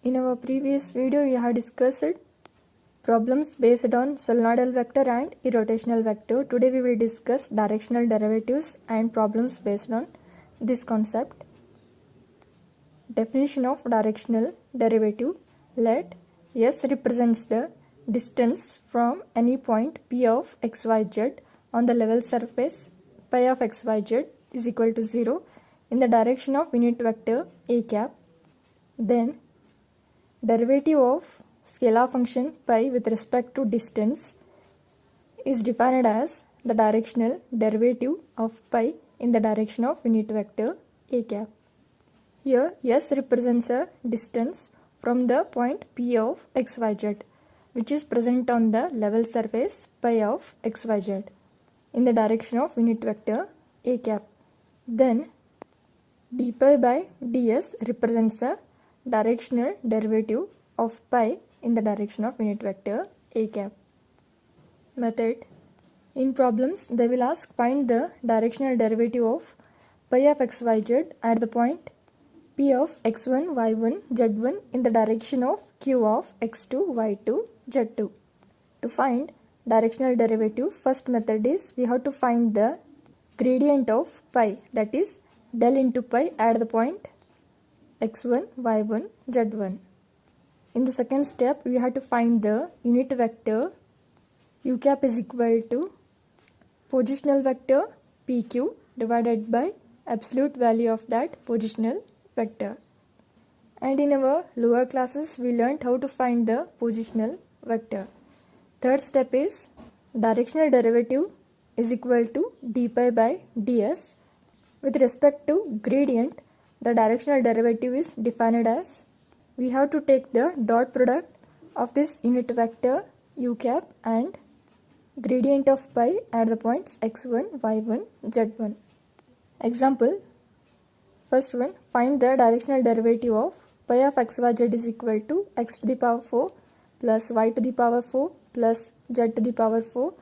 In our previous video, we have discussed problems based on solenoidal vector and irrotational vector. Today we will discuss directional derivatives and problems based on this concept. Definition of directional derivative. Let S represents the distance from any point P of xyz on the level surface pi of xyz is equal to 0 in the direction of unit vector a cap. Then derivative of scalar function pi with respect to distance is defined as the directional derivative of pi in the direction of unit vector a cap. Here S represents a distance from the point P of xyz which is present on the level surface pi of xyz in the direction of unit vector a cap. Then d pi by ds represents a directional derivative of pi in the direction of unit vector a cap. Method. In problems, they will ask find the directional derivative of pi of xyz at the point P of x1, y1, z1 in the direction of q of x2, y2, z2. To find directional derivative, first method is we have to find the gradient of pi, that is del into pi at the point x1, y1, z1. In the second step, we have to find the unit vector u cap is equal to positional vector pq divided by absolute value of that positional vector. And in our lower classes, we learned how to find the positional vector. Third step is directional derivative is equal to d pi by ds. With respect to gradient, the directional derivative is defined as we have to take the dot product of this unit vector u cap and gradient of pi at the points x1, y1, z1. Example. First one, find the directional derivative of pi of xyz is equal to x to the power 4 plus y to the power 4 plus z to the power 4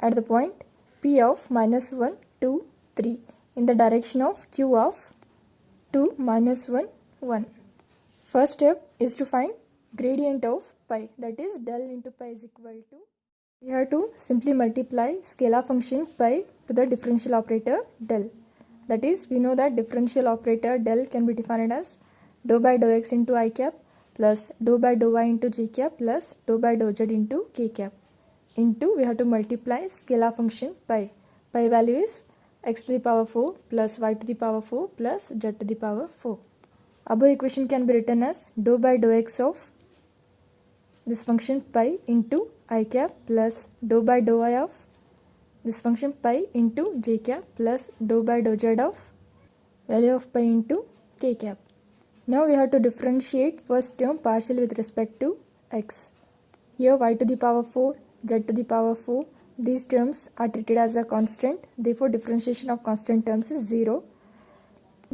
at the point P of minus 1, 2, 3 in the direction of q of 2, minus 1, 1. First step is to find gradient of pi, that is del into pi is equal to, we have to simply multiply scalar function pi to the differential operator del. That is, we know that differential operator del can be defined as dou by dou x into I cap plus dou by dou y into j cap plus dou by dou z into k cap. Into, we have to multiply scalar function pi. Pi value is x to the power 4 plus y to the power 4 plus z to the power 4. Above equation can be written as dou by dou x of this function pi into I cap plus dou by dou y of this function pi into j cap plus dou by dou z of value of pi into k cap. Now we have to differentiate first term partially with respect to x. Here y to the power 4, z to the power 4, these terms are treated as a constant, therefore differentiation of constant terms is 0.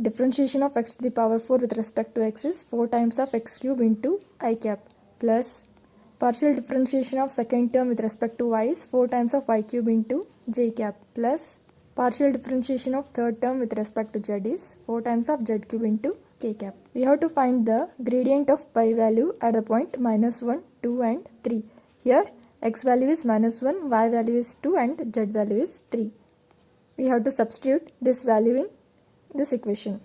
Differentiation of x to the power 4 with respect to x is 4 times of x cube into I cap plus partial differentiation of second term with respect to y is 4 times of y cube into j cap plus partial differentiation of third term with respect to z is 4 times of z cube into k cap. We have to find the gradient of pi value at the point minus 1, 2 and 3. Here x value is minus 1, y value is 2 and z value is 3. We have to substitute this value in this equation.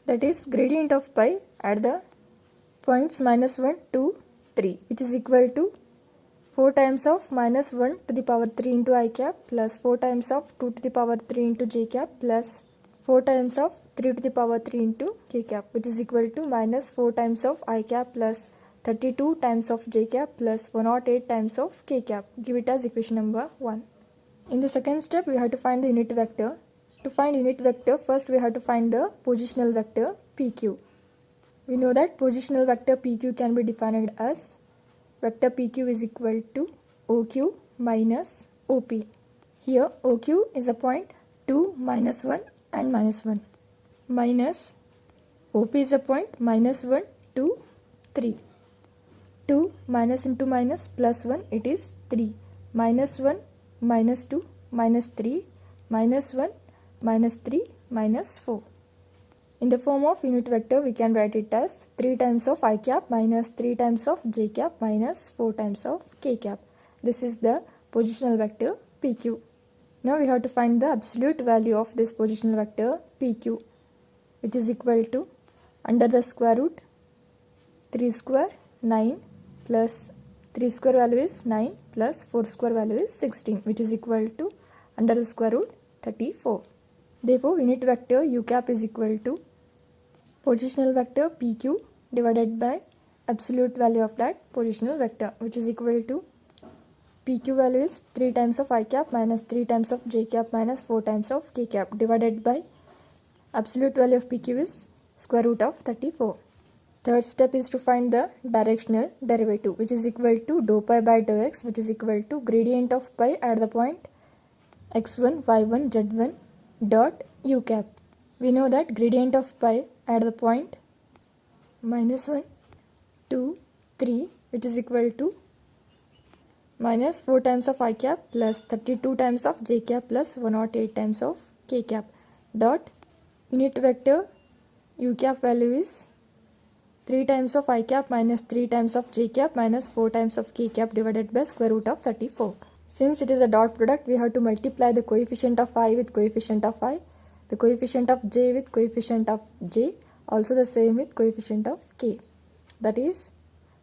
That is gradient of pi at the points minus 1, 2, 3 which is equal to 4 times of minus 1 to the power 3 into I cap plus 4 times of 2 to the power 3 into j cap plus 4 times of 3 to the power 3 into k cap which is equal to minus 4 times of I cap plus 32 times of j cap plus 108 times of k cap. Give it as equation number 1. In the second step, we have to find the unit vector. To find unit vector, first we have to find the positional vector pq. We know that positional vector pq can be defined as vector pq is equal to oq minus op. Here oq is a point 2, minus 1 and minus 1 minus op is a point minus 1, 2, 3. 2 minus into minus plus 1, it is 3. Minus 1, minus 2, minus 3, minus 1, minus 3, minus 4. In the form of unit vector, we can write it as 3 times of I cap minus 3 times of j cap minus 4 times of k cap. This is the positional vector PQ. Now we have to find the absolute value of this positional vector PQ, which is equal to under the square root 3 square 9 plus 3 square value is 9 plus 4 square value is 16, which is equal to under the square root 34. Therefore, unit vector u cap is equal to positional vector PQ divided by absolute value of that positional vector, which is equal to PQ value is 3 times of I cap minus 3 times of j cap minus 4 times of k cap divided by absolute value of PQ is square root of 34. Third step is to find the directional derivative, which is equal to dou pi by dou x, which is equal to gradient of pi at the point x1, y1, z1 dot u cap. We know that gradient of pi at the point minus 1, 2, 3, which is equal to minus 4 times of I cap plus 32 times of j cap plus 108 times of k cap dot unit vector u cap value is 3 times of I cap minus 3 times of j cap minus 4 times of k cap divided by square root of 34. Since it is a dot product, we have to multiply the coefficient of I with coefficient of I, the coefficient of j with coefficient of j, also the same with coefficient of k. That is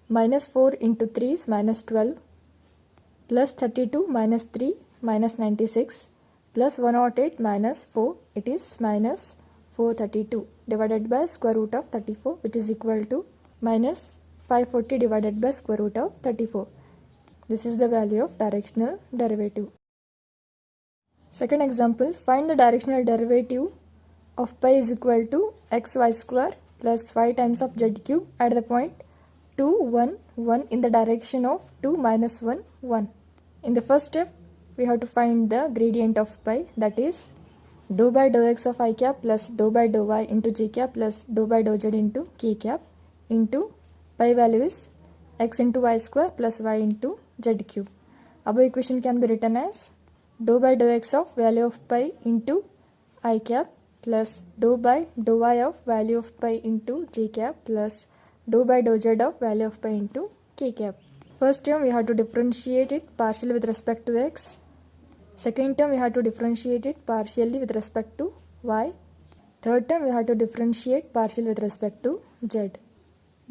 minus 4 into 3 is minus 12 plus 32 minus 3 minus 96 plus 108 minus 4, it is minus 432 divided by square root of 34, which is equal to minus 540 divided by square root of 34. This is the value of directional derivative. Second example, find the directional derivative of pi is equal to xy square plus y times of z cube at the point 2, 1, 1 in the direction of 2, minus 1, 1. In the first step, we have to find the gradient of pi, that is dou by dou x of I cap plus dou by dou y into j cap plus dou by dou z into k cap into pi value is x into y square plus y into z cube. Above equation can be written as dou by dou x of value of pi into I cap plus dou by dou y of value of pi into j cap plus dou by dou z of value of pi into k cap. First term we have to differentiate it partially with respect to x. Second term we have to differentiate it partially with respect to y. Third term we have to differentiate partially with respect to z.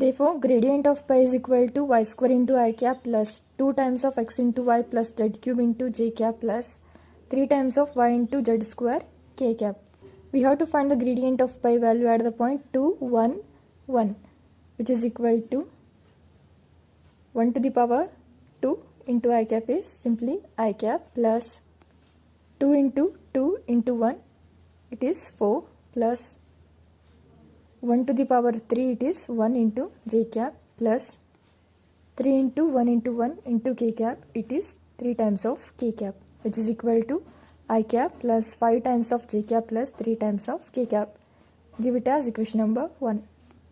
Therefore, gradient of pi is equal to y square into I cap plus 2 times of x into y plus z cube into j cap plus 3 times of y into z square k cap. We have to find the gradient of pi value at the point 2, 1, 1, which is equal to 1 to the power 2 into I cap is simply I cap plus 2 into 2 into 1, it is 4 plus 1 to the power 3, it is 1 into j cap plus 3 into 1 into 1 into k cap, it is 3 times of k cap, which is equal to I cap plus 5 times of j cap plus 3 times of k cap. Give it as equation number 1.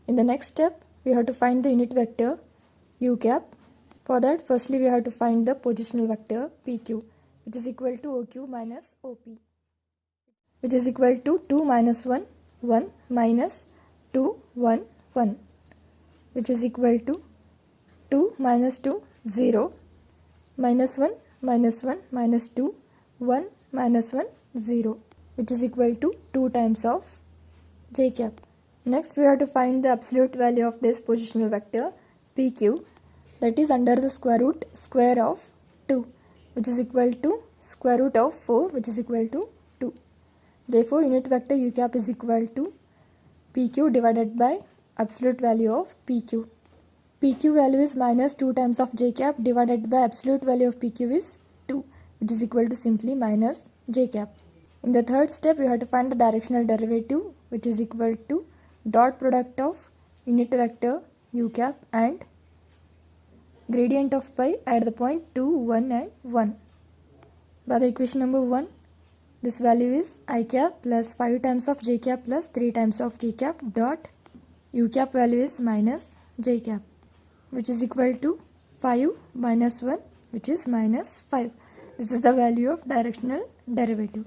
In the next step, we have to find the unit vector u cap. For that, firstly we have to find the positional vector PQ, which is equal to OQ minus OP, which is equal to 2 minus 1, 1 minus 2, 1, 1, which is equal to 2 minus 2, 0, minus 1, minus 1, minus 2, 1, minus 1, 0, which is equal to 2 times of j cap. Next, we have to find the absolute value of this positional vector PQ, that is under the square of 2, which is equal to square root of 4, which is equal to 2. Therefore, unit vector u cap is equal to PQ divided by absolute value of PQ. PQ value is minus 2 times of j cap divided by absolute value of PQ is 2, which is equal to simply minus j cap. In the third step, we have to find the directional derivative, which is equal to dot product of unit vector u cap and gradient of pi at the point 2, 1 and 1. By the equation number 1, this value is I cap plus 5 times of j cap plus 3 times of k cap dot u cap value is minus j cap, which is equal to 5 minus 1, which is minus 5. This is the value of directional derivative.